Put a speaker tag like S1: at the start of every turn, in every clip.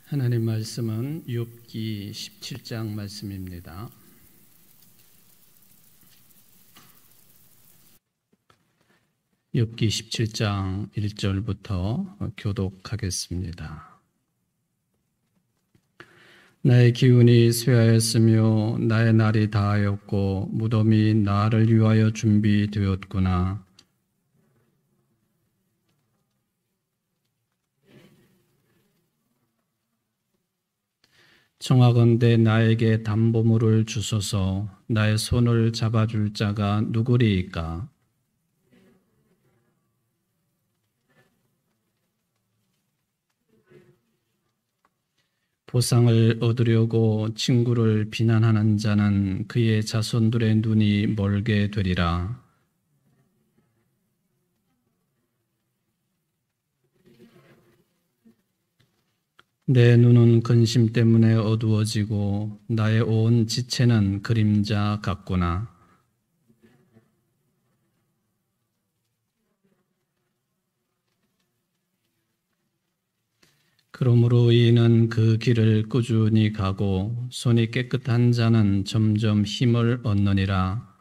S1: 하나님 말씀은 욥기 17장 말씀입니다. 욥기 17장 1절부터 교독하겠습니다. 나의 기운이 쇠하였으며 나의 날이 다하였고 무덤이 나를 위하여 준비되었구나. 청하건대 나에게 담보물을 주소서. 나의 손을 잡아줄 자가 누구리이까? 보상을 얻으려고 친구를 비난하는 자는 그의 자손들의 눈이 멀게 되리라. 내 눈은 근심 때문에 어두워지고 나의 온 지체는 그림자 같구나. 그러므로 이는 그 길을 꾸준히 가고 손이 깨끗한 자는 점점 힘을 얻느니라.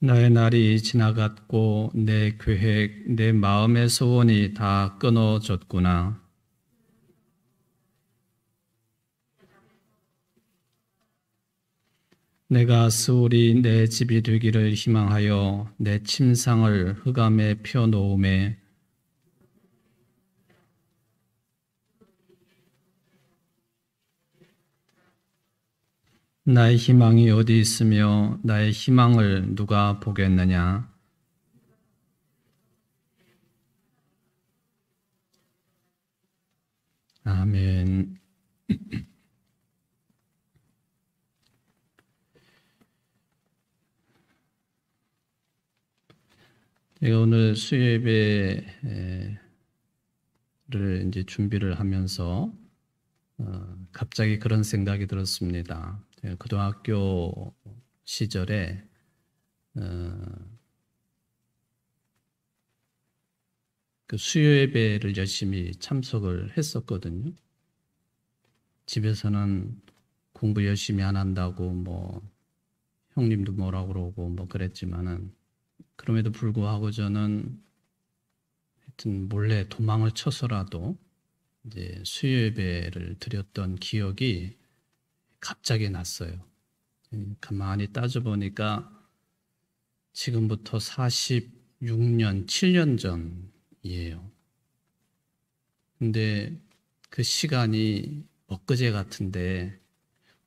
S1: 나의 날이 지나갔고 내 계획, 내 마음의 소원이 다 끊어졌구나. 내가 스올이 내 집이 되기를 희망하여 내 침상을 흑암에 펴놓음에 나의 희망이 어디 있으며 나의 희망을 누가 보겠느냐? 아멘. 제가 오늘 수요예배를 이제 준비를 하면서 갑자기 그런 생각이 들었습니다. 제가 고등학교 시절에 그 수요예배를 열심히 참석을 했었거든요. 집에서는 공부 열심히 안 한다고 뭐 형님도 뭐라 그러고 뭐 그랬지만은 그럼에도 불구하고 저는 하여튼 몰래 도망을 쳐서라도 이제 수요예배를 드렸던 기억이 갑자기 났어요. 가만히 따져보니까 지금부터 46년, 7년 전이에요. 근데 그 시간이 엊그제 같은데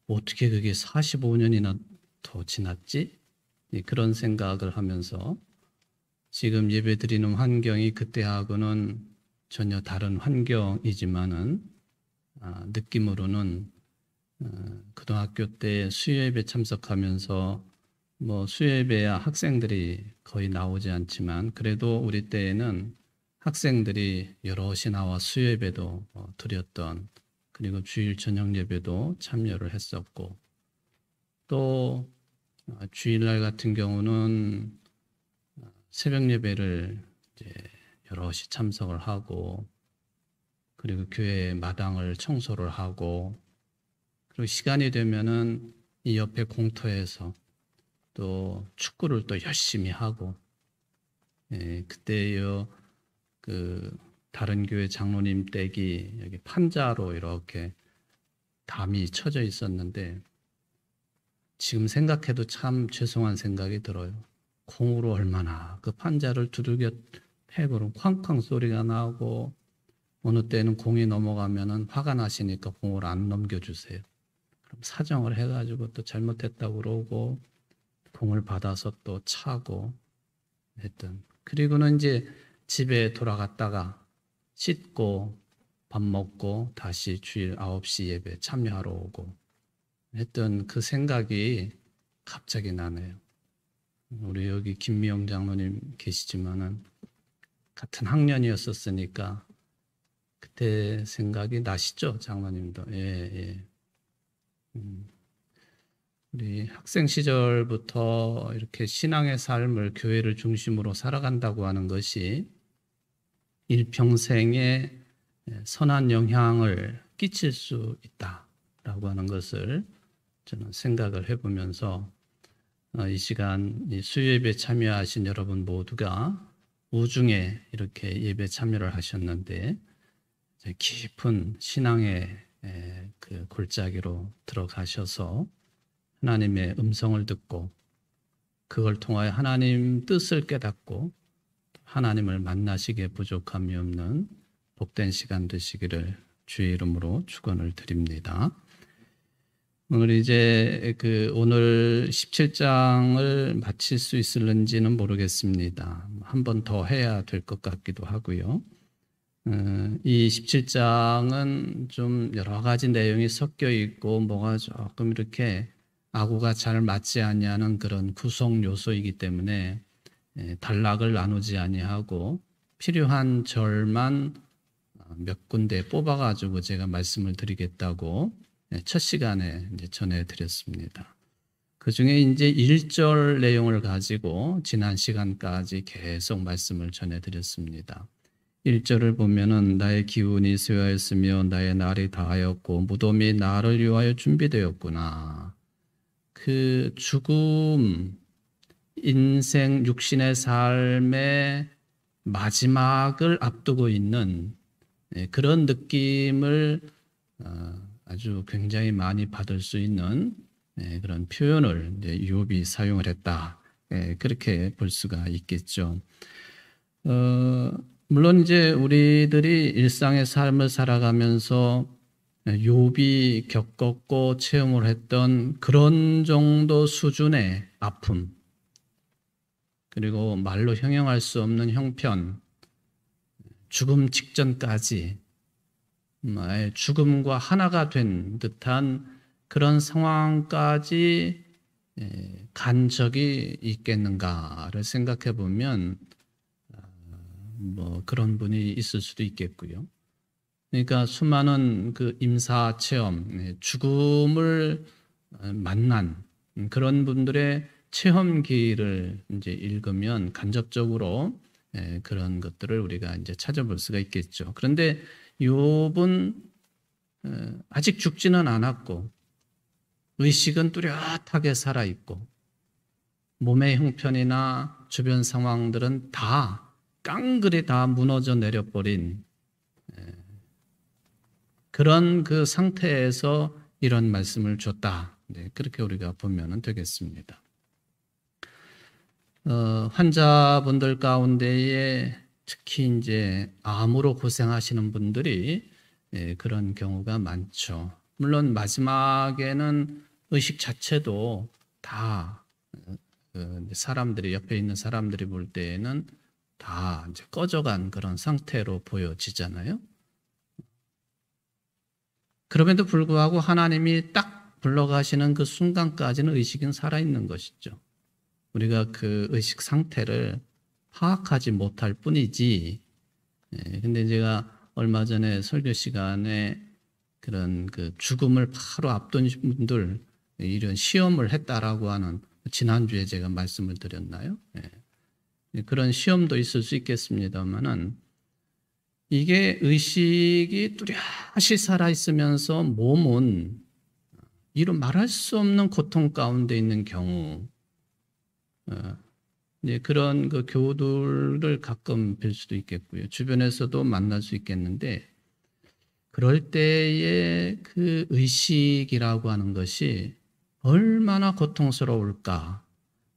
S1: 어떻게 그게 45년이나 더 지났지? 그런 생각을 하면서 지금 예배드리는 환경이 그때하고는 전혀 다른 환경이지만은 느낌으로는 고등학교 때 수요예배 참석하면서 뭐 수요예배야 학생들이 거의 나오지 않지만 그래도 우리 때에는 학생들이 여럿이 나와 수요예배도 드렸던, 그리고 주일 저녁 예배도 참여를 했었고, 또 주일날 같은 경우는 새벽 예배를 이제 여럿이 참석을 하고, 그리고 교회 마당을 청소를 하고, 그리고 시간이 되면은 이 옆에 공터에서 또 축구를 또 열심히 하고, 그때요 그 다른 교회 장로님 댁이 여기 판자로 이렇게 담이 쳐져 있었는데 지금 생각해도 참 죄송한 생각이 들어요. 공으로 얼마나 그 판자를 두들겨 패고 쾅쾅 소리가 나고, 어느 때는 공이 넘어가면은 화가 나시니까 공을 안 넘겨주세요. 그럼 사정을 해가지고 또 잘못했다고 그러고 공을 받아서 또 차고 했던. 그리고는 이제 집에 돌아갔다가 씻고 밥 먹고 다시 주일 9시 예배 참여하러 오고 했던 그 생각이 갑자기 나네요. 우리 여기 김미영 장로님 계시지만은 같은 학년이었었으니까 그때 생각이 나시죠, 장로님도? 예, 예. 우리 학생 시절부터 이렇게 신앙의 삶을 교회를 중심으로 살아간다고 하는 것이 일평생에 선한 영향을 끼칠 수 있다라고 하는 것을 저는 생각을 해보면서 이 시간 이 수요예배 참여하신 여러분 모두가 우중에 이렇게 예배 참여를 하셨는데 깊은 신앙의 그 골짜기로 들어가셔서 하나님의 음성을 듣고 그걸 통하여 하나님 뜻을 깨닫고 하나님을 만나시기에 부족함이 없는 복된 시간 되시기를 주의 이름으로 축원을 드립니다. 오늘 이제 오늘 17장을 마칠 수 있을는지는 모르겠습니다. 한 번 더 해야 될 것 같기도 하고요. 이 17장은 좀 여러 가지 내용이 섞여 있고 뭐가 조금 이렇게 아구가 잘 맞지 아니하는 그런 구성 요소이기 때문에 단락을 나누지 아니하고 필요한 절만 몇 군데 뽑아가지고 제가 말씀을 드리겠다고 첫 시간에 이제 전해드렸습니다. 그 중에 이제 1절 내용을 가지고 지난 시간까지 계속 말씀을 전해드렸습니다. 1절을 보면은 나의 기운이 쇠하였으며 나의 날이 다하였고 무덤이 나를 위하여 준비되었구나. 그 죽음, 인생, 육신의 삶의 마지막을 앞두고 있는 그런 느낌을 아주 굉장히 많이 받을 수 있는 그런 표현을 이제 욥이 사용을 했다. 그렇게 볼 수가 있겠죠. 물론 이제 우리들이 일상의 삶을 살아가면서 욥이 겪었고 체험을 했던 그런 정도 수준의 아픔, 그리고 말로 형용할 수 없는 형편, 죽음 직전까지 죽음과 하나가 된 듯한 그런 상황까지 간 적이 있겠는가를 생각해 보면 뭐 그런 분이 있을 수도 있겠고요. 그러니까 수많은 그 임사 체험, 죽음을 만난 그런 분들의 체험기를 이제 읽으면 간접적으로 그런 것들을 우리가 이제 찾아볼 수가 있겠죠. 그런데 욥은 아직 죽지는 않았고 의식은 뚜렷하게 살아 있고 몸의 형편이나 주변 상황들은 다 깡그리 다 무너져 내려버린 그런 그 상태에서 이런 말씀을 줬다. 그렇게 우리가 보면 되겠습니다. 환자분들 가운데에 특히 이제 암으로 고생하시는 분들이 그런 경우가 많죠. 물론 마지막에는 의식 자체도 다 사람들이 옆에 있는 사람들이 볼 때에는 다 이제 꺼져간 그런 상태로 보여지잖아요. 그럼에도 불구하고 하나님이 딱 불러가시는 그 순간까지는 의식은 살아있는 것이죠. 우리가 그 의식 상태를 파악하지 못할 뿐이지. 근데 제가 얼마 전에 설교 시간에 그런 그 죽음을 바로 앞둔 분들 이런 시험을 했다라고 하는 지난주에 제가 말씀을 드렸나요? 그런 시험도 있을 수 있겠습니다만은 이게 의식이 뚜렷이 살아있으면서 몸은 이루 말할 수 없는 고통 가운데 있는 경우 그런 그 교우들을 가끔 뵐 수도 있겠고요. 주변에서도 만날 수 있겠는데 그럴 때의 그 의식이라고 하는 것이 얼마나 고통스러울까.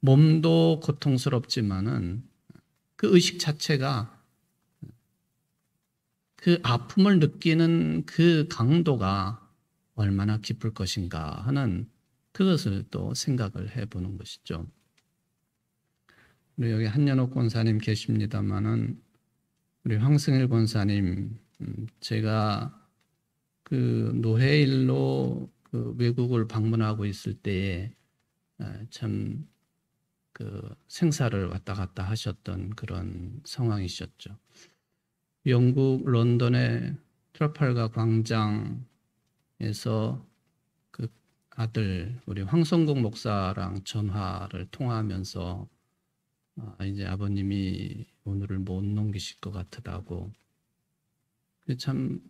S1: 몸도 고통스럽지만은 그 의식 자체가 그 아픔을 느끼는 그 강도가 얼마나 깊을 것인가 하는 그것을 또 생각을 해보는 것이죠. 우리 여기 한연옥 권사님 계십니다만은 우리 황승일 권사님 제가 그 노회일로 그 외국을 방문하고 있을 때에 참 그 생사를 왔다 갔다 하셨던 그런 상황이셨죠. 영국 런던의 트라팔가 광장에서 그 아들 우리 황성국 목사랑 전화를 통화하면서 이제 아버님이 오늘을 못 넘기실 것 같다고. 참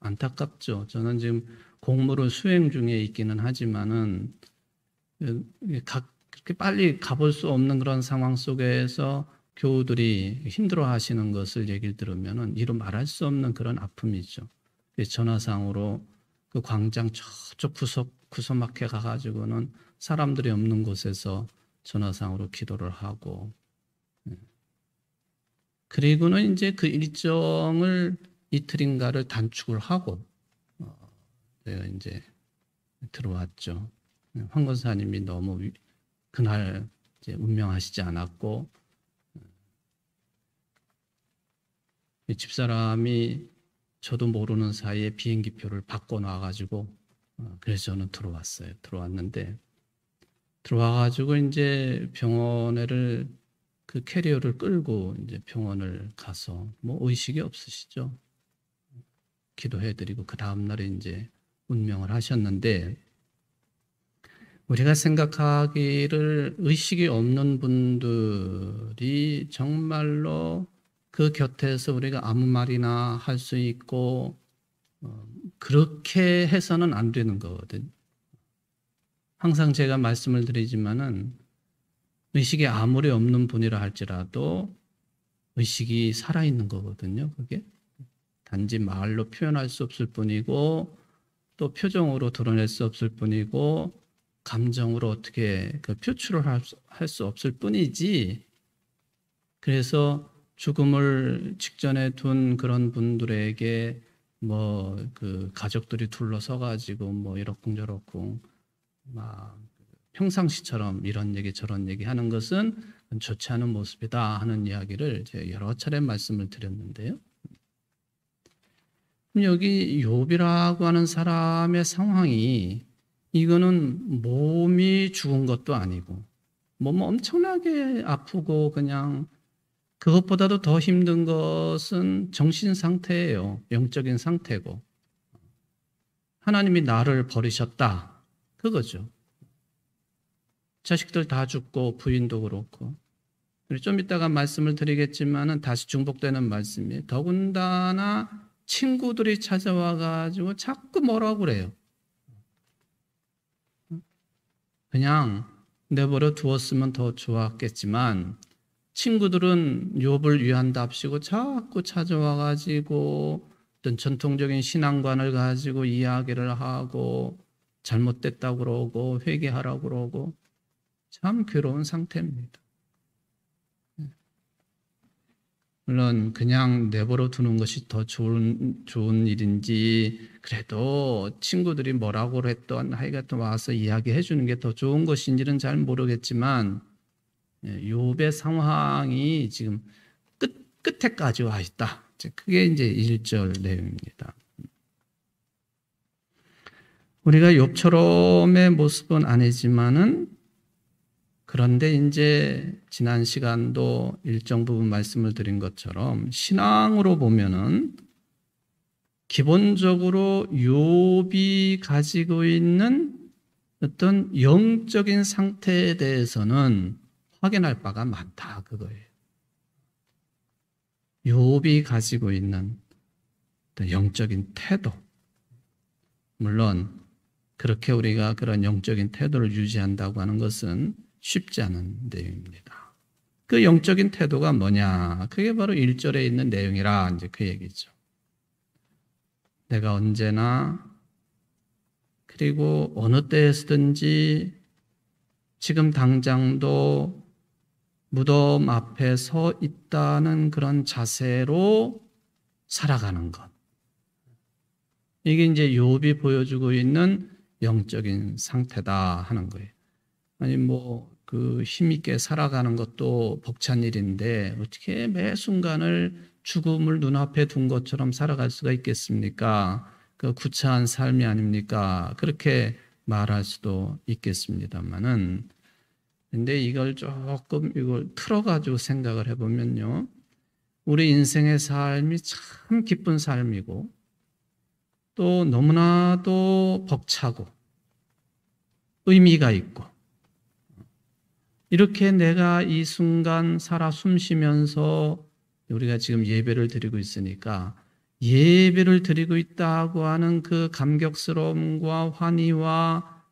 S1: 안타깝죠. 저는 지금 공무를 수행 중에 있기는 하지만은 그렇게 빨리 가볼 수 없는 그런 상황 속에서 교우들이 힘들어하시는 것을 얘기를 들으면은 이루 말할 수 없는 그런 아픔이죠. 전화상으로 그 광장 저쪽 구석막에 가가지고는 사람들이 없는 곳에서 전화상으로 기도를 하고, 그리고는 이제 그 일정을 이틀인가를 단축을 하고 내가 이제 들어왔죠. 황 권사님이 너무 그날 이제 운명하시지 않았고, 집사람이 저도 모르는 사이에 비행기표를 바꿔놔가지고 그래서 저는 들어왔어요. 들어왔는데 들어와가지고 이제 병원에를 그 캐리어를 끌고 이제 병원을 가서 뭐 의식이 없으시죠. 기도해드리고 그 다음 날에 이제 운명을 하셨는데, 우리가 생각하기를 의식이 없는 분들이 정말로 그 곁에서 우리가 아무 말이나 할 수 있고 그렇게 해서는 안 되는 거거든요. 항상 제가 말씀을 드리지만은 의식이 아무리 없는 분이라 할지라도 의식이 살아있는 거거든요. 그게 단지 말로 표현할 수 없을 뿐이고 또 표정으로 드러낼 수 없을 뿐이고 감정으로 어떻게 그 표출을 할 수 없을 뿐이지. 그래서 죽음을 직전에 둔 그런 분들에게 뭐 그 가족들이 둘러서 가지고 뭐 이러쿵저러쿵 막 평상시처럼 이런 얘기 저런 얘기 하는 것은 좋지 않은 모습이다 하는 이야기를 제가 여러 차례 말씀을 드렸는데요. 여기 욥이라고 하는 사람의 상황이, 이거는 몸이 죽은 것도 아니고 몸 엄청나게 아프고 그냥 그것보다도 더 힘든 것은 정신 상태예요. 영적인 상태고. 하나님이 나를 버리셨다. 그거죠. 자식들 다 죽고 부인도 그렇고. 좀 이따가 말씀을 드리겠지만은 다시 중복되는 말씀이, 더군다나 친구들이 찾아와 가지고 자꾸 뭐라고 그래요. 그냥 내버려 두었으면 더 좋았겠지만 친구들은 욥을 위한답시고 자꾸 찾아와 가지고 어떤 전통적인 신앙관을 가지고 이야기를 하고 잘못됐다고 그러고 회개하라고 그러고 참 괴로운 상태입니다. 물론 그냥 내버려 두는 것이 더 좋은 일인지, 그래도 친구들이 뭐라고 했던 하여튼 와서 이야기해 주는 게 더 좋은 것인지는 잘 모르겠지만 욥의 상황이 지금 끝에까지 와 있다. 그게 이제 1절 내용입니다. 우리가 욥처럼의 모습은 아니지만은, 그런데 이제 지난 시간도 일정 부분 말씀을 드린 것처럼 신앙으로 보면은 기본적으로 욥이 가지고 있는 어떤 영적인 상태에 대해서는 확인할 바가 많다, 그거예요. 욥이 가지고 있는 어떤 영적인 태도. 물론 그렇게 우리가 그런 영적인 태도를 유지한다고 하는 것은 쉽지 않은 내용입니다. 그 영적인 태도가 뭐냐? 그게 바로 1절에 있는 내용이라 이제 그 얘기죠. 내가 언제나 그리고 어느 때에서든지 지금 당장도 무덤 앞에 서 있다는 그런 자세로 살아가는 것. 이게 이제 욥이 보여주고 있는 영적인 상태다 하는 거예요. 아니 그 힘있게 살아가는 것도 벅찬 일인데 어떻게 매 순간을 죽음을 눈앞에 둔 것처럼 살아갈 수가 있겠습니까? 그 구차한 삶이 아닙니까? 그렇게 말할 수도 있겠습니다만은, 근데 이걸 틀어가지고 생각을 해보면요, 우리 인생의 삶이 참 기쁜 삶이고 또 너무나도 벅차고 의미가 있고, 이렇게 내가 이 순간 살아 숨쉬면서 우리가 지금 예배를 드리고 있으니까 예배를 드리고 있다고 하는 그 감격스러움과 환희와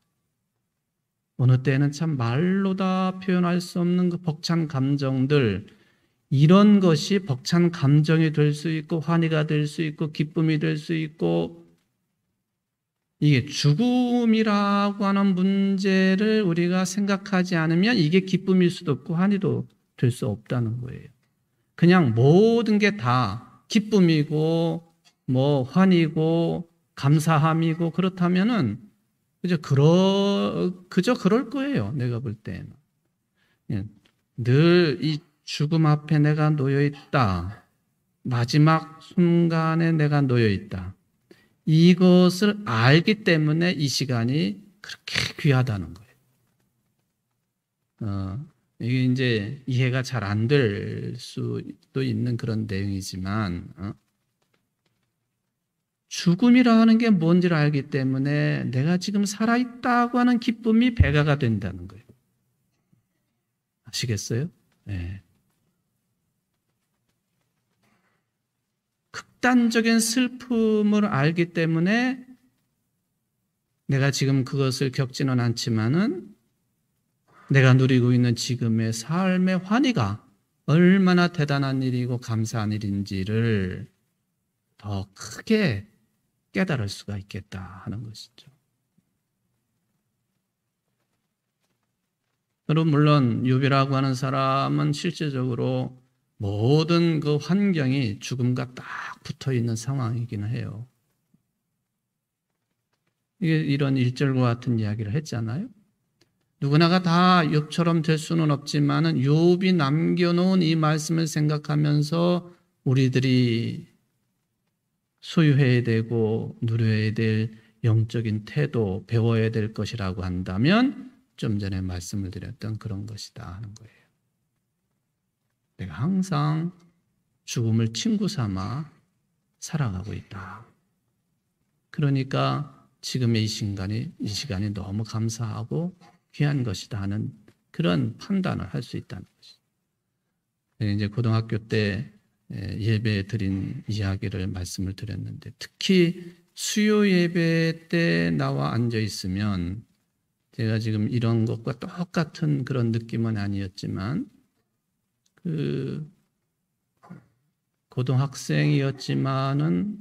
S1: 어느 때는 참 말로 다 표현할 수 없는 그 벅찬 감정들, 이런 것이 벅찬 감정이 될 수 있고 환희가 될 수 있고 기쁨이 될 수 있고, 이게 죽음이라고 하는 문제를 우리가 생각하지 않으면 이게 기쁨일 수도 없고 환희도 될 수 없다는 거예요. 그냥 모든 게 다 기쁨이고 뭐 환희고 감사함이고 그렇다면은 그저 그럴 거예요. 내가 볼 때는. 늘 이 죽음 앞에 내가 놓여 있다. 마지막 순간에 내가 놓여 있다. 이것을 알기 때문에 이 시간이 그렇게 귀하다는 거예요. 이게 이제 이해가 잘 안 될 수도 있는 그런 내용이지만, 죽음이라 하는 게 뭔지를 알기 때문에 내가 지금 살아있다고 하는 기쁨이 배가가 된다는 거예요. 아시겠어요? 네. 극단적인 슬픔을 알기 때문에 내가 지금 그것을 겪지는 않지만은 내가 누리고 있는 지금의 삶의 환희가 얼마나 대단한 일이고 감사한 일인지를 더 크게 깨달을 수가 있겠다 하는 것이죠. 여러분, 물론 욥이라고 하는 사람은 실제적으로 모든 그 환경이 죽음과 딱 붙어 있는 상황이긴 해요. 이게 이런 1절과 같은 이야기를 했잖아요. 누구나가 다 욥처럼 될 수는 없지만은 욥이 남겨놓은 이 말씀을 생각하면서 우리들이 소유해야 되고 누려야 될 영적인 태도, 배워야 될 것이라고 한다면 좀 전에 말씀을 드렸던 그런 것이다 하는 거예요. 내가 항상 죽음을 친구 삼아 살아가고 있다. 그러니까 지금의 이 시간이 너무 감사하고 귀한 것이다 하는 그런 판단을 할 수 있다는 것이죠. 이제 고등학교 때 예배 드린 이야기를 말씀을 드렸는데, 특히 수요 예배 때 나와 앉아 있으면 제가 지금 이런 것과 똑같은 그런 느낌은 아니었지만, 그 고등학생이었지만은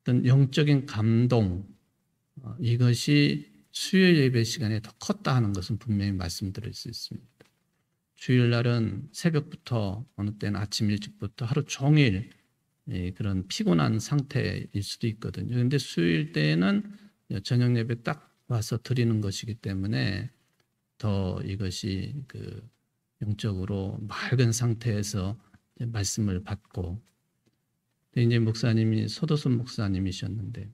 S1: 어떤 영적인 감동, 이것이 수요 예배 시간에 더 컸다 하는 것은 분명히 말씀드릴 수 있습니다. 주일날은 새벽부터 어느 때는 아침 일찍부터 하루 종일 그런 피곤한 상태일 수도 있거든요. 그런데 수요일 때는 저녁 예배 딱 와서 드리는 것이기 때문에 더 이것이 그 영적으로 맑은 상태에서 말씀을 받고, 이제 목사님이 소도순 목사님이셨는데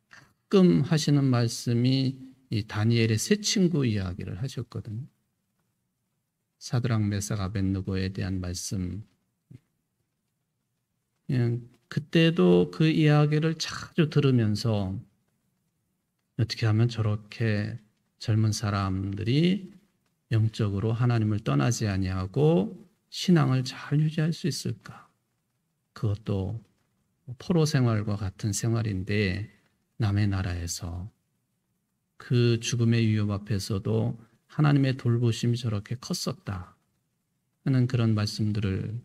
S1: 가끔 하시는 말씀이 이 다니엘의 세 친구 이야기를 하셨거든요. 사드락 메삭 아벳느고에 대한 말씀. 그냥 그때도 그 이야기를 자주 들으면서 어떻게 하면 저렇게 젊은 사람들이 영적으로 하나님을 떠나지 아니하고 신앙을 잘 유지할 수 있을까? 그것도 포로 생활과 같은 생활인데 남의 나라에서 그 죽음의 위협 앞에서도 하나님의 돌보심이 저렇게 컸었다 하는 그런 말씀들을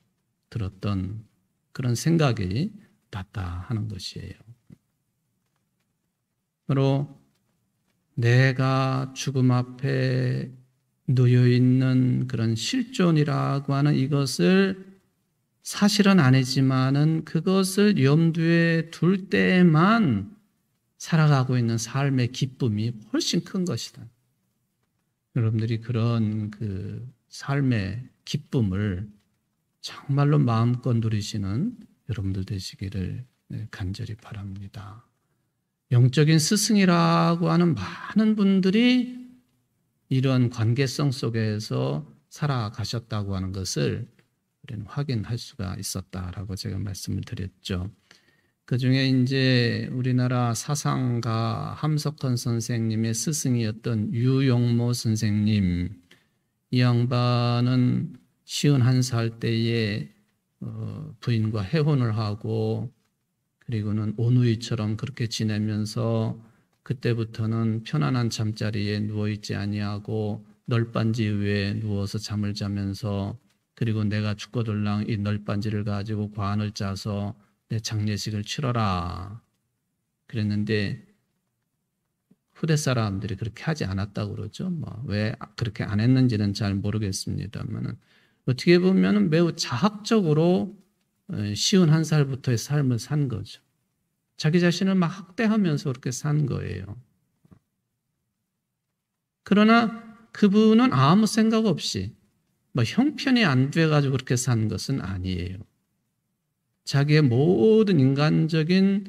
S1: 들었던 그런 생각이 났다 하는 것이에요. 바로 내가 죽음 앞에 놓여있는 그런 실존이라고 하는 이것을 사실은 아니지만은 그것을 염두에 둘 때에만 살아가고 있는 삶의 기쁨이 훨씬 큰 것이다. 여러분들이 그런 그 삶의 기쁨을 정말로 마음껏 누리시는 여러분들 되시기를 간절히 바랍니다. 영적인 스승이라고 하는 많은 분들이 이런 관계성 속에서 살아가셨다고 하는 것을 우리는 확인할 수가 있었다라고 제가 말씀을 드렸죠. 그중에 이제 우리나라 사상가 함석헌 선생님의 스승이었던 유용모 선생님, 이 양반은 51살 때에 부인과 해혼을 하고 그리고는 오누이처럼 그렇게 지내면서 그때부터는 편안한 잠자리에 누워있지 아니하고 널빤지 위에 누워서 잠을 자면서 그리고 내가 죽거들랑 이 널빤지를 가지고 관을 짜서 내 장례식을 치러라 그랬는데 후대 사람들이 그렇게 하지 않았다고 그러죠. 왜 그렇게 안 했는지는 잘 모르겠습니다만 어떻게 보면 매우 자학적으로 51살부터의 삶을 산 거죠. 자기 자신을 막 학대하면서 그렇게 산 거예요. 그러나 그분은 아무 생각 없이 형편이 안 돼가지고 그렇게 산 것은 아니에요. 자기의 모든 인간적인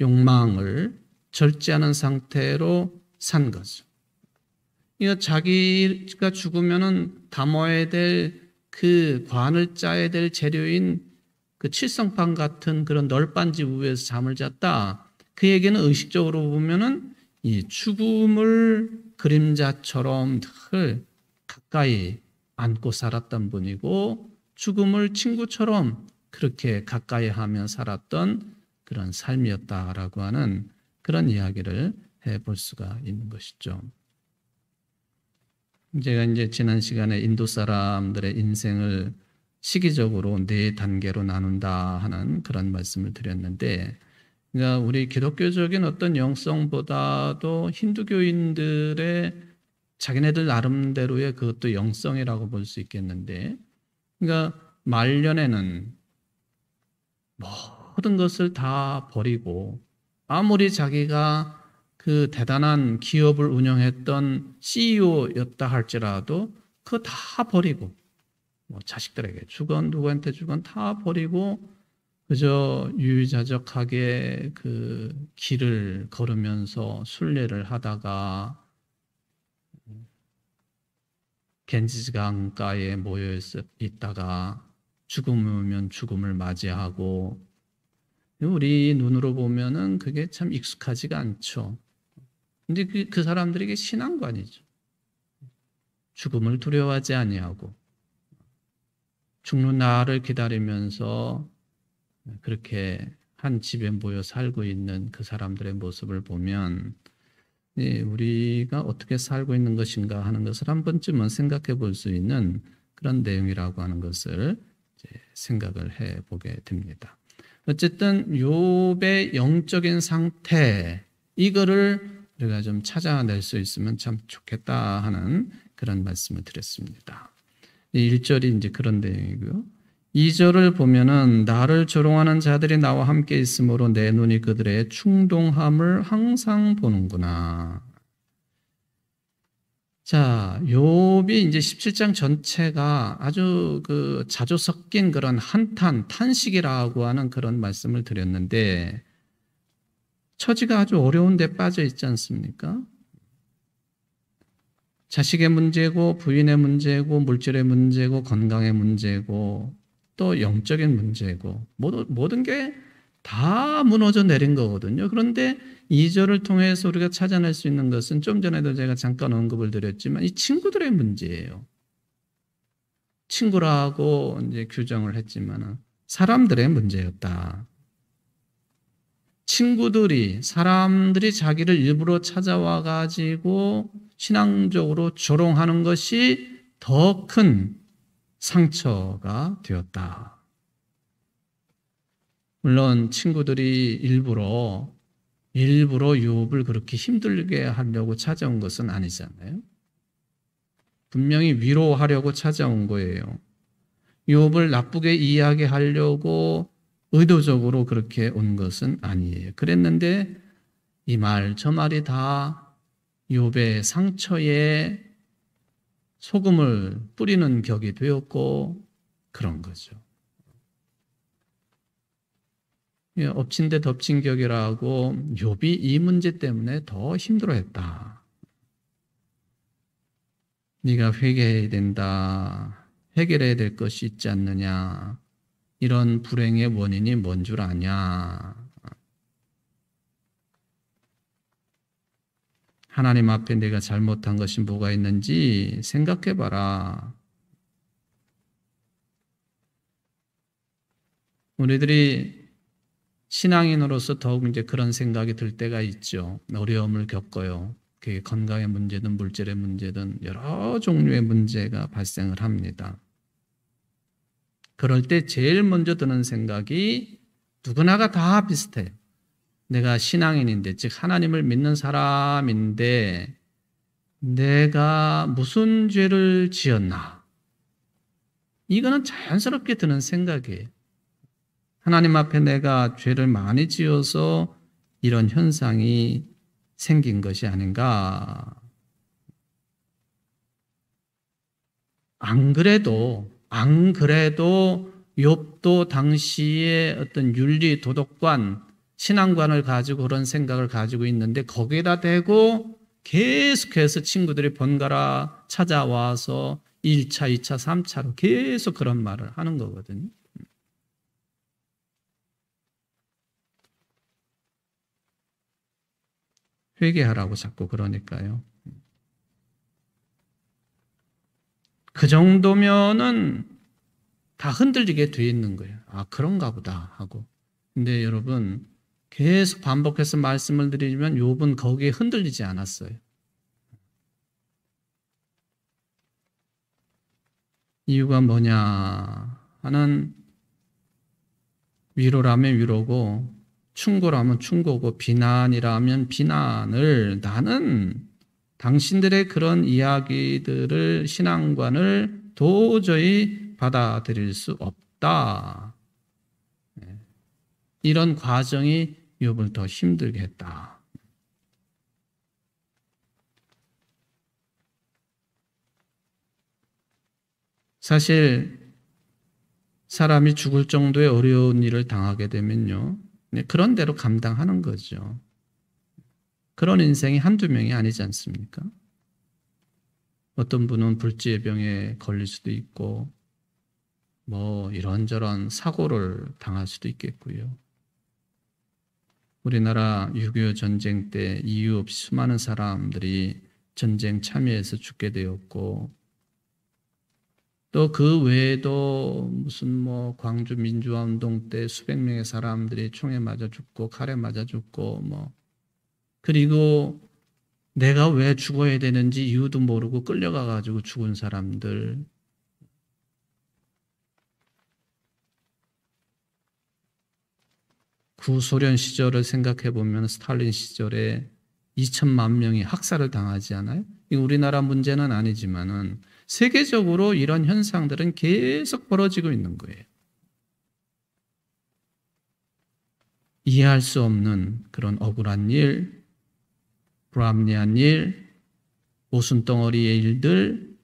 S1: 욕망을 절제하는 상태로 산 거죠. 이거 자기가 죽으면은 담아야 될 그 관을 짜야 될 재료인 그 칠성판 같은 그런 널빤지 위에서 잠을 잤다. 그에게는 의식적으로 보면은 이 죽음을 그림자처럼 늘 가까이 안고 살았던 분이고 죽음을 친구처럼 그렇게 가까이 하며 살았던 그런 삶이었다라고 하는 그런 이야기를 해볼 수가 있는 것이죠. 제가 이제 지난 시간에 인도 사람들의 인생을 시기적으로 4단계로 나눈다 하는 그런 말씀을 드렸는데, 그러니까 우리 기독교적인 어떤 영성보다도 힌두교인들의 자기네들 나름대로의 그것도 영성이라고 볼 수 있겠는데, 그러니까 말년에는 모든 것을 다 버리고 아무리 자기가 그 대단한 기업을 운영했던 CEO였다 할지라도 그거 다 버리고 자식들에게 주건 누구한테 주건 다 버리고 그저 유유자적하게 그 길을 걸으면서 순례를 하다가 겐지스 강가에 모여 있다가 죽음이 오면 죽음을 맞이하고 우리 눈으로 보면은 그게 참 익숙하지가 않죠. 근데 그 사람들에게 신앙관이죠. 죽음을 두려워하지 아니하고 죽는 날을 기다리면서 그렇게 한 집에 모여 살고 있는 그 사람들의 모습을 보면 우리가 어떻게 살고 있는 것인가 하는 것을 한 번쯤은 생각해 볼 수 있는 그런 내용이라고 하는 것을 생각을 해보게 됩니다. 어쨌든 욥의 영적인 상태 이거를 우리가 좀 찾아낼 수 있으면 참 좋겠다 하는 그런 말씀을 드렸습니다. 1절이 이제 그런 내용이고요. 2절을 보면은 나를 조롱하는 자들이 나와 함께 있으므로 내 눈이 그들의 충동함을 항상 보는구나. 자, 욥이 이제 17장 전체가 아주 그 자주 섞인 그런 한탄, 탄식이라고 하는 그런 말씀을 드렸는데 처지가 아주 어려운 데 빠져 있지 않습니까? 자식의 문제고 부인의 문제고 물질의 문제고 건강의 문제고 또 영적인 문제고 모든 게 다 무너져 내린 거거든요. 그런데 2절을 통해서 우리가 찾아낼 수 있는 것은 좀 전에도 제가 잠깐 언급을 드렸지만 이 친구들의 문제예요. 친구라고 이제 규정을 했지만 사람들의 문제였다. 사람들이 자기를 일부러 찾아와 가지고 신앙적으로 조롱하는 것이 더 큰 상처가 되었다. 물론 친구들이 일부러 욥을 그렇게 힘들게 하려고 찾아온 것은 아니잖아요. 분명히 위로하려고 찾아온 거예요. 욥을 나쁘게 이야기하려고 의도적으로 그렇게 온 것은 아니에요. 그랬는데 이 말 저 말이 다 욥의 상처에 소금을 뿌리는 격이 되었고 그런 거죠. 엎친 데 덮친 격이라고 욥이 이 문제 때문에 더 힘들어했다. 네가 회개해야 된다. 해결해야 될 것이 있지 않느냐. 이런 불행의 원인이 뭔 줄 아냐. 하나님 앞에 내가 잘못한 것이 뭐가 있는지 생각해 봐라. 우리들이 신앙인으로서 더욱 이제 그런 생각이 들 때가 있죠. 어려움을 겪어요. 그게 건강의 문제든 물질의 문제든 여러 종류의 문제가 발생을 합니다. 그럴 때 제일 먼저 드는 생각이 누구나가 다 비슷해요. 내가 신앙인인데, 즉 하나님을 믿는 사람인데 내가 무슨 죄를 지었나? 이거는 자연스럽게 드는 생각이에요. 하나님 앞에 내가 죄를 많이 지어서 이런 현상이 생긴 것이 아닌가. 안 그래도 욥도 당시에 어떤 윤리 도덕관, 신앙관을 가지고 그런 생각을 가지고 있는데 거기에다 대고 계속해서 친구들이 번갈아 찾아와서 1차, 2차, 3차로 계속 그런 말을 하는 거거든요. 회개하라고 자꾸 그러니까요. 그 정도면은 다 흔들리게 돼 있는 거예요. 아, 그런가 보다 하고. 근데 여러분, 계속 반복해서 말씀을 드리면 욥은 거기에 흔들리지 않았어요. 이유가 뭐냐 하는, 위로라면 위로고 충고라면 충고고 비난이라면 비난을, 나는 당신들의 그런 이야기들을, 신앙관을 도저히 받아들일 수 없다. 이런 과정이 욥을 더 힘들게 했다. 사실 사람이 죽을 정도의 어려운 일을 당하게 되면요, 그런 대로 감당하는 거죠. 그런 인생이 한두 명이 아니지 않습니까? 어떤 분은 불치의 병에 걸릴 수도 있고 뭐 이런저런 사고를 당할 수도 있겠고요. 우리나라 6.25 전쟁 때 이유 없이 수많은 사람들이 전쟁 참여해서 죽게 되었고, 또 그 외에도 무슨 뭐 광주 민주화 운동 때 수백 명의 사람들이 총에 맞아 죽고 칼에 맞아 죽고, 뭐 그리고 내가 왜 죽어야 되는지 이유도 모르고 끌려가 가지고 죽은 사람들, 구소련 시절을 생각해 보면 스탈린 시절에 2천만 명이 학살을 당하지 않아요? 우리나라 문제는 아니지만은 세계적으로 이런 현상들은 계속 벌어지고 있는 거예요. 이해할 수 없는 그런 억울한 일, 불합리한 일, 오순덩어리의 일들,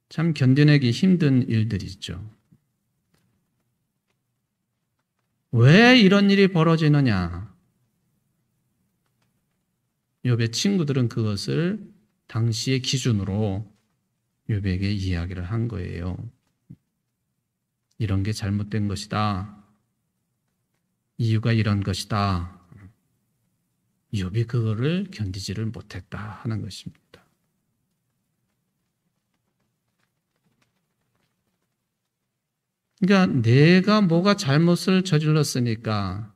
S1: 참 견뎌내기 힘든 일들이죠. 왜 이런 일이 벌어지느냐? 욥의 친구들은 그것을 당시의 기준으로 욥에게 이야기를 한 거예요. 이런 게 잘못된 것이다. 이유가 이런 것이다. 욥이 그거를 견디지를 못했다 하는 것입니다. 그러니까 내가 뭐가 잘못을 저질렀으니까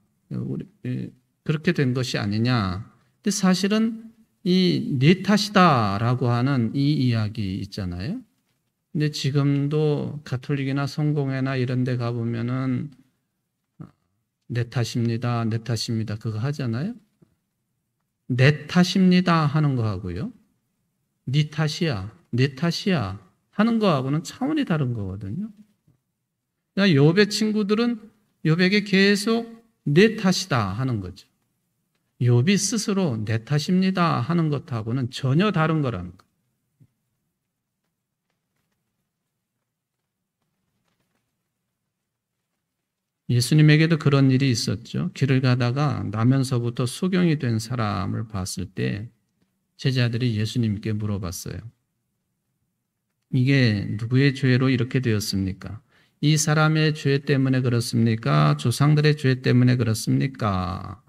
S1: 그렇게 된 것이 아니냐. 근데 사실은 이 내 탓이다라고 하는 이 이야기 있잖아요. 근데 지금도 가톨릭이나 성공회나 이런 데 가보면은 내 탓입니다, 내 탓입니다 그거 하잖아요. 내 탓입니다 하는 거 하고요, 네 탓이야, 내 탓이야 하는 거하고는 차원이 다른 거거든요. 그러니까 욥의 친구들은 욥에게 계속 내 탓이다 하는 거죠. 욥이 스스로 내 탓입니다 하는 것하고는 전혀 다른 거라는 거예요. 예수님에게도 그런 일이 있었죠. 길을 가다가 나면서부터 소경이 된 사람을 봤을 때 제자들이 예수님께 물어봤어요. 이게 누구의 죄로 이렇게 되었습니까? 이 사람의 죄 때문에 그렇습니까? 조상들의 죄 때문에 그렇습니까?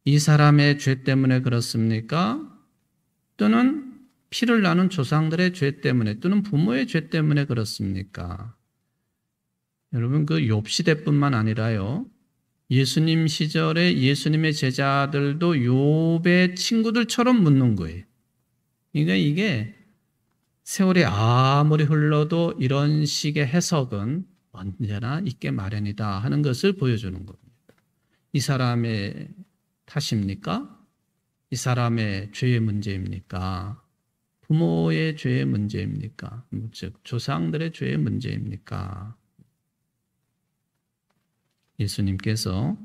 S1: 이 사람의 죄 때문에 그렇습니까? 또는 피를 나눈 조상들의 죄 때문에 또는 부모의 죄 때문에 그렇습니까? 여러분 그 욥 시대뿐만 아니라요. 예수님 시절에 예수님의 제자들도 욥의 친구들처럼 묻는 거예요. 그러니까 이게 세월이 아무리 흘러도 이런 식의 해석은 언제나 있게 마련이다 하는 것을 보여주는 겁니다. 이 사람의 탓입니까? 이 사람의 죄의 문제입니까? 부모의 죄의 문제입니까? 즉 조상들의 죄의 문제입니까? 예수님께서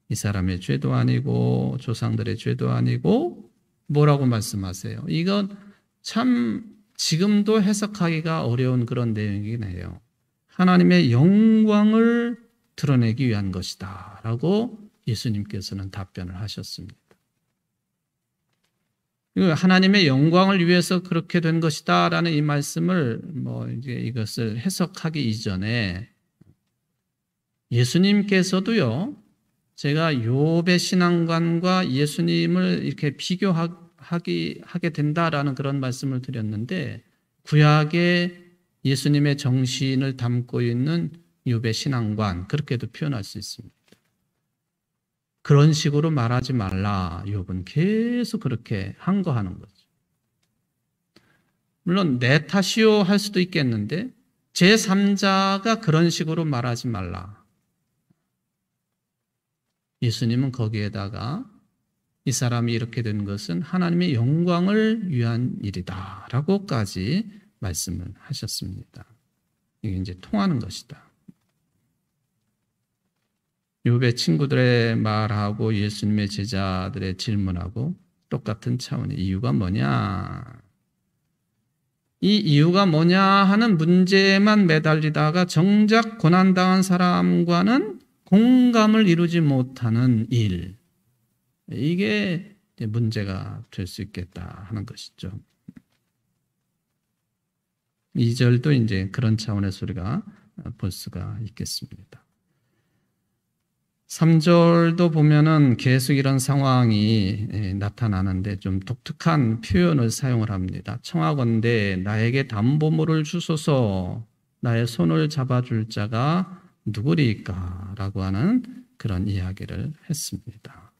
S1: 이 사람의 죄도 아니고 조상들의 죄도 아니고 뭐라고 말씀하세요? 이건 참 지금도 해석하기가 어려운 그런 내용이긴 해요. 하나님의 영광을 드러내기 위한 것이다 라고 예수님께서는 답변을 하셨습니다. 하나님의 영광을 위해서 그렇게 된 것이다 라는 이 말씀을 이제 이것을 해석하기 이전에 예수님께서도요, 제가 욥의 신앙관과 예수님을 이렇게 비교하게 된다라는 그런 말씀을 드렸는데, 구약에 예수님의 정신을 담고 있는 욥의 신앙관, 그렇게도 표현할 수 있습니다. 그런 식으로 말하지 말라. 욥은 계속 그렇게 항거하는 거죠. 물론 내 탓이요 할 수도 있겠는데, 제3자가 그런 식으로 말하지 말라. 예수님은 거기에다가 이 사람이 이렇게 된 것은 하나님의 영광을 위한 일이다 라고까지 말씀을 하셨습니다. 이게 이제 통하는 것이다. 욥의 친구들의 말하고 예수님의 제자들의 질문하고 똑같은 차원의 이유가 뭐냐? 이 이유가 뭐냐 하는 문제에만 매달리다가 정작 고난당한 사람과는 공감을 이루지 못하는 일, 이게 문제가 될 수 있겠다 하는 것이죠. 2절도 이제 그런 차원에서 우리가 볼 수가 있겠습니다. 3절도 보면은 계속 이런 상황이 나타나는데 좀 독특한 표현을 사용을 합니다. 청하건대 나에게 담보물을 주소서, 나의 손을 잡아줄 자가 누구리까? 라고 하는 그런 이야기를 했습니다.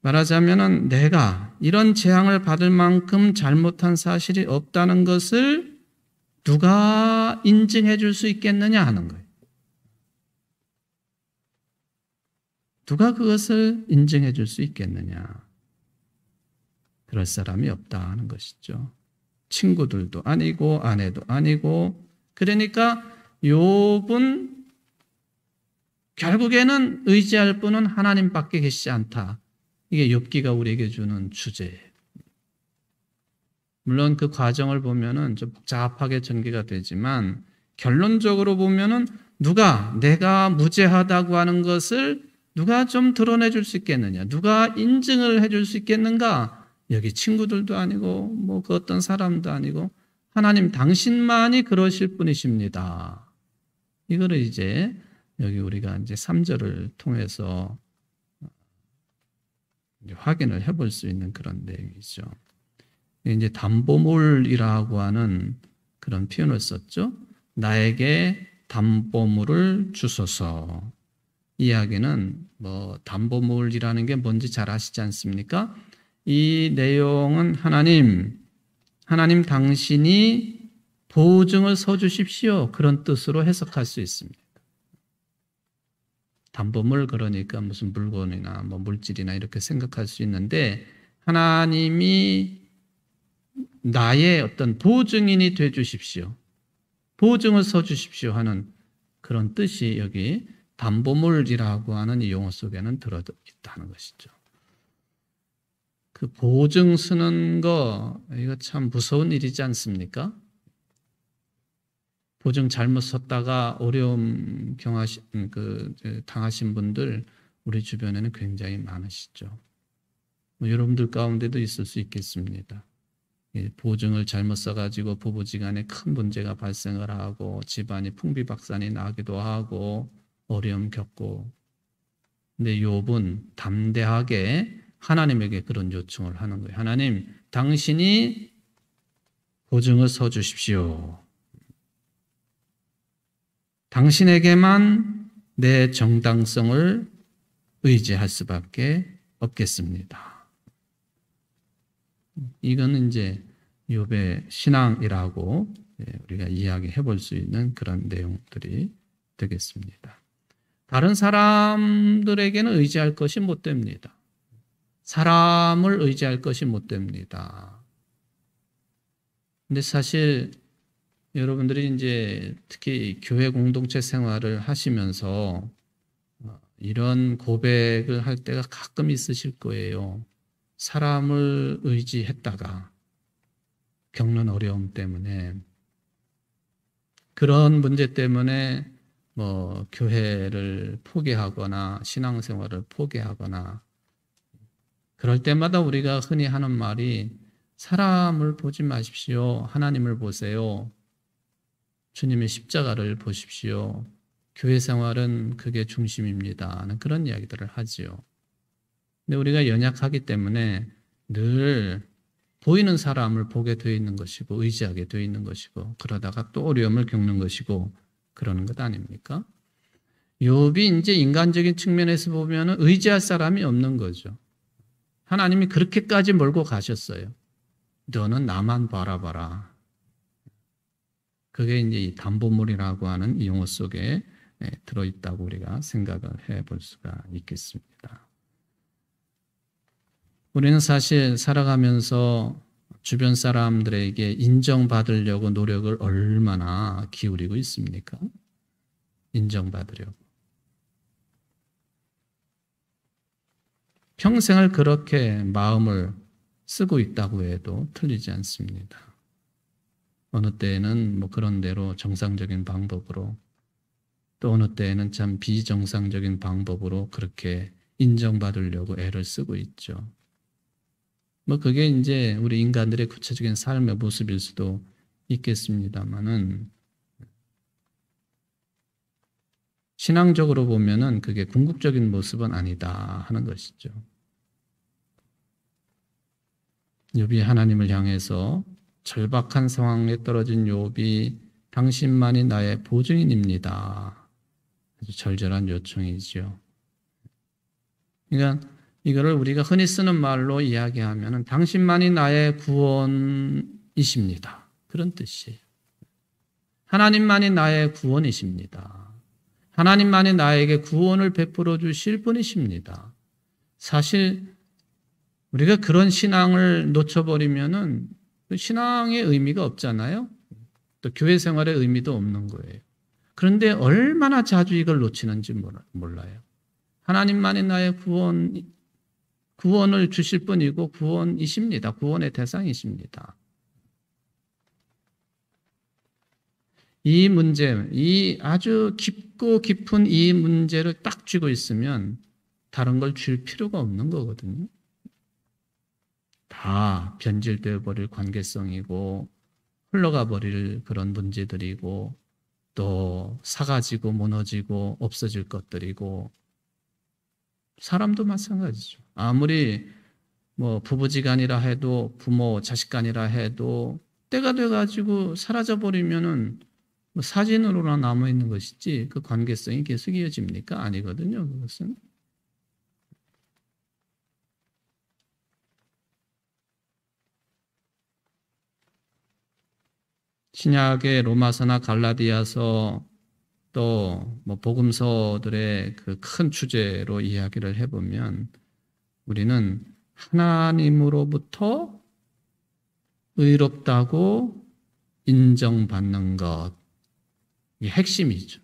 S1: 말하자면은 내가 이런 재앙을 받을 만큼 잘못한 사실이 없다는 것을 누가 인증해 줄 수 있겠느냐 하는 거예요. 누가 그것을 인증해 줄 수 있겠느냐? 그럴 사람이 없다 하는 것이죠. 친구들도 아니고 아내도 아니고, 그러니까 욥은 결국에는 의지할 분은 하나님밖에 계시지 않다. 이게 욥기가 우리에게 주는 주제예요. 물론 그 과정을 보면은 좀 복잡하게 전개가 되지만 결론적으로 보면은 누가 내가 무죄하다고 하는 것을 누가 좀 드러내 줄 수 있겠느냐? 누가 인증을 해 줄 수 있겠는가? 여기 친구들도 아니고 그 어떤 사람도 아니고 하나님 당신만이 그러실 분이십니다. 이거를 이제 여기 우리가 이제 3절을 통해서 이제 확인을 해볼 수 있는 그런 내용이죠. 이제 담보물이라고 하는 그런 표현을 썼죠. 나에게 담보물을 주소서. 이야기는 담보물이라는 게 뭔지 잘 아시지 않습니까? 이 내용은 하나님 당신이 보증을 서주십시오. 그런 뜻으로 해석할 수 있습니다. 담보물 그러니까 무슨 물건이나 물질이나 이렇게 생각할 수 있는데, 하나님이 나의 어떤 보증인이 돼 주십시오. 보증을 서 주십시오 하는 그런 뜻이 여기 담보물이라고 하는 이 용어 속에는 들어있다는 것이죠. 그 보증 쓰는 거, 이거 참 무서운 일이지 않습니까? 보증 잘못 썼다가 어려움 당하신 분들 우리 주변에는 굉장히 많으시죠. 여러분들 가운데도 있을 수 있겠습니다. 보증을 잘못 써가지고 부부지간에 큰 문제가 발생을 하고 집안이 풍비박산이 나기도 하고 어려움 겪고 근데 욥은 담대하게 하나님에게 그런 요청을 하는 거예요. 하나님, 당신이 보증을 서 주십시오. 당신에게만 내 정당성을 의지할 수밖에 없겠습니다. 이거는 이제 욥의 신앙이라고 우리가 이야기해 볼 수 있는 그런 내용들이 되겠습니다. 다른 사람들에게는 의지할 것이 못 됩니다. 사람을 의지할 것이 못 됩니다. 근데 사실 여러분들이 이제 특히 교회 공동체 생활을 하시면서 이런 고백을 할 때가 가끔 있으실 거예요. 사람을 의지했다가 겪는 어려움 때문에, 그런 문제 때문에 뭐 교회를 포기하거나 신앙생활을 포기하거나, 그럴 때마다 우리가 흔히 하는 말이 사람을 보지 마십시오. 하나님을 보세요. 주님의 십자가를 보십시오. 교회 생활은 그게 중심입니다. 하는 그런 이야기들을 하지요. 근데 우리가 연약하기 때문에 늘 보이는 사람을 보게 되어 있는 것이고 의지하게 되어 있는 것이고, 그러다가 또 어려움을 겪는 것이고 그러는 것 아닙니까? 욥이 이제 인간적인 측면에서 보면 의지할 사람이 없는 거죠. 하나님이 그렇게까지 몰고 가셨어요. 너는 나만 바라봐라. 그게 이제 이 담보물이라고 하는 용어 속에 들어있다고 우리가 생각을 해볼 수가 있겠습니다. 우리는 사실 살아가면서 주변 사람들에게 인정받으려고 노력을 얼마나 기울이고 있습니까? 인정받으려고. 평생을 그렇게 마음을 쓰고 있다고 해도 틀리지 않습니다. 어느 때에는 뭐 그런 대로 정상적인 방법으로, 또 어느 때에는 참 비정상적인 방법으로 그렇게 인정받으려고 애를 쓰고 있죠. 뭐 그게 이제 우리 인간들의 구체적인 삶의 모습일 수도 있겠습니다만은, 신앙적으로 보면은 그게 궁극적인 모습은 아니다 하는 것이죠. 욥이 하나님을 향해서 절박한 상황에 떨어진 욥이 당신만이 나의 보증인입니다. 아주 절절한 요청이죠. 그러니까 이거를 우리가 흔히 쓰는 말로 이야기하면 당신만이 나의 구원이십니다. 그런 뜻이에요. 하나님만이 나의 구원이십니다. 하나님만이 나에게 구원을 베풀어 주실 분이십니다. 사실 우리가 그런 신앙을 놓쳐버리면은 그 신앙의 의미가 없잖아요. 또 교회 생활의 의미도 없는 거예요. 그런데 얼마나 자주 이걸 놓치는지 몰라요. 하나님만이 나의 구원을 주실 분이고 구원이십니다. 구원의 대상이십니다. 이 문제, 이 아주 깊고 깊은 이 문제를 딱 쥐고 있으면 다른 걸 줄 필요가 없는 거거든요. 다 변질되어 버릴 관계성이고 흘러가 버릴 그런 문제들이고, 또 사가지고 무너지고 없어질 것들이고, 사람도 마찬가지죠. 아무리 뭐 부부지간이라 해도, 부모 자식간이라 해도 때가 돼가지고 사라져 버리면은 뭐 사진으로나 남아 있는 것이지 그 관계성이 계속 이어집니까? 아니거든요. 그것은. 신약의 로마서나 갈라디아서, 또 뭐 복음서들의 그 큰 주제로 이야기를 해보면 우리는 하나님으로부터 의롭다고 인정받는 것, 이게 핵심이죠.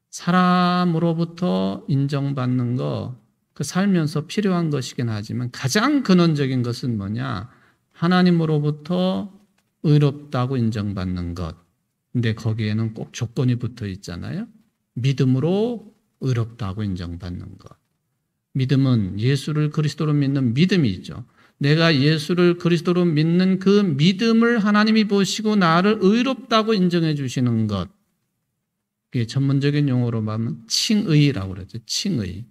S1: 사람으로부터 인정받는 거, 그 살면서 필요한 것이긴 하지만 가장 근원적인 것은 뭐냐? 하나님으로부터 의롭다고 인정받는 것. 근데 거기에는 꼭 조건이 붙어 있잖아요. 믿음으로 의롭다고 인정받는 것. 믿음은 예수를 그리스도로 믿는 믿음이죠. 내가 예수를 그리스도로 믿는 그 믿음을 하나님이 보시고 나를 의롭다고 인정해 주시는 것. 그게 전문적인 용어로 말하면 칭의라고 그러죠. 칭의.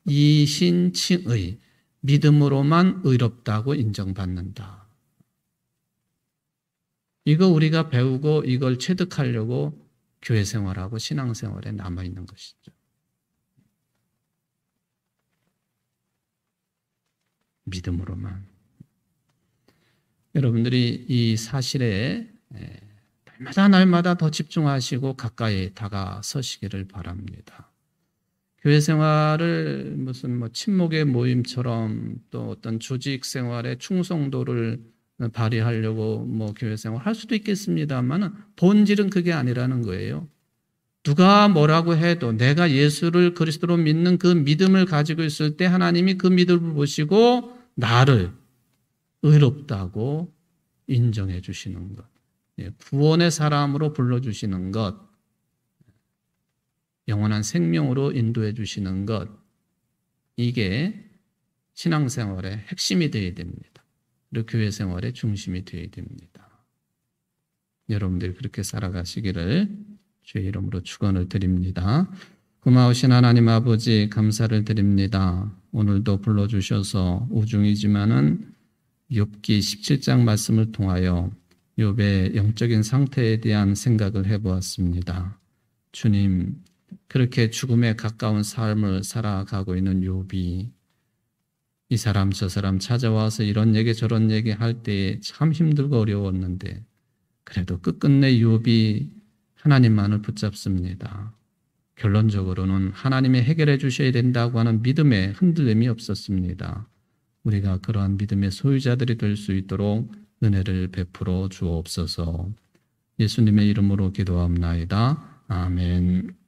S1: 이신칭의 믿음으로만 의롭다고 인정받는다. 이거 우리가 배우고 이걸 체득하려고 교회 생활하고 신앙생활에 남아있는 것이죠. 믿음으로만. 여러분들이 이 사실에 날마다 더 집중하시고 가까이 다가서시기를 바랍니다. 교회 생활을 무슨 친목의 모임처럼 또 어떤 조직 생활의 충성도를 발휘하려고 교회 생활 할 수도 있겠습니다만 본질은 그게 아니라는 거예요. 누가 뭐라고 해도 내가 예수를 그리스도로 믿는 그 믿음을 가지고 있을 때 하나님이 그 믿음을 보시고 나를 의롭다고 인정해 주시는 것, 구원의 사람으로 불러주시는 것, 영원한 생명으로 인도해 주시는 것, 이게 신앙생활의 핵심이 되어야 됩니다. 그리고 교회 생활의 중심이 되어야 됩니다. 여러분들이 그렇게 살아가시기를 주의 이름으로 축원을 드립니다. 고마우신 하나님 아버지 감사를 드립니다. 오늘도 불러주셔서 우중이지만은 욥기 17장 말씀을 통하여 욥의 영적인 상태에 대한 생각을 해보았습니다. 주님, 그렇게 죽음에 가까운 삶을 살아가고 있는 욥이 이 사람 저 사람 찾아와서 이런 얘기 저런 얘기 할 때에 참 힘들고 어려웠는데 그래도 끝끝내 욥이 하나님만을 붙잡습니다. 결론적으로는 하나님이 해결해 주셔야 된다고 하는 믿음에 흔들림이 없었습니다. 우리가 그러한 믿음의 소유자들이 될 수 있도록 은혜를 베풀어 주옵소서. 예수님의 이름으로 기도합나이다. 아멘.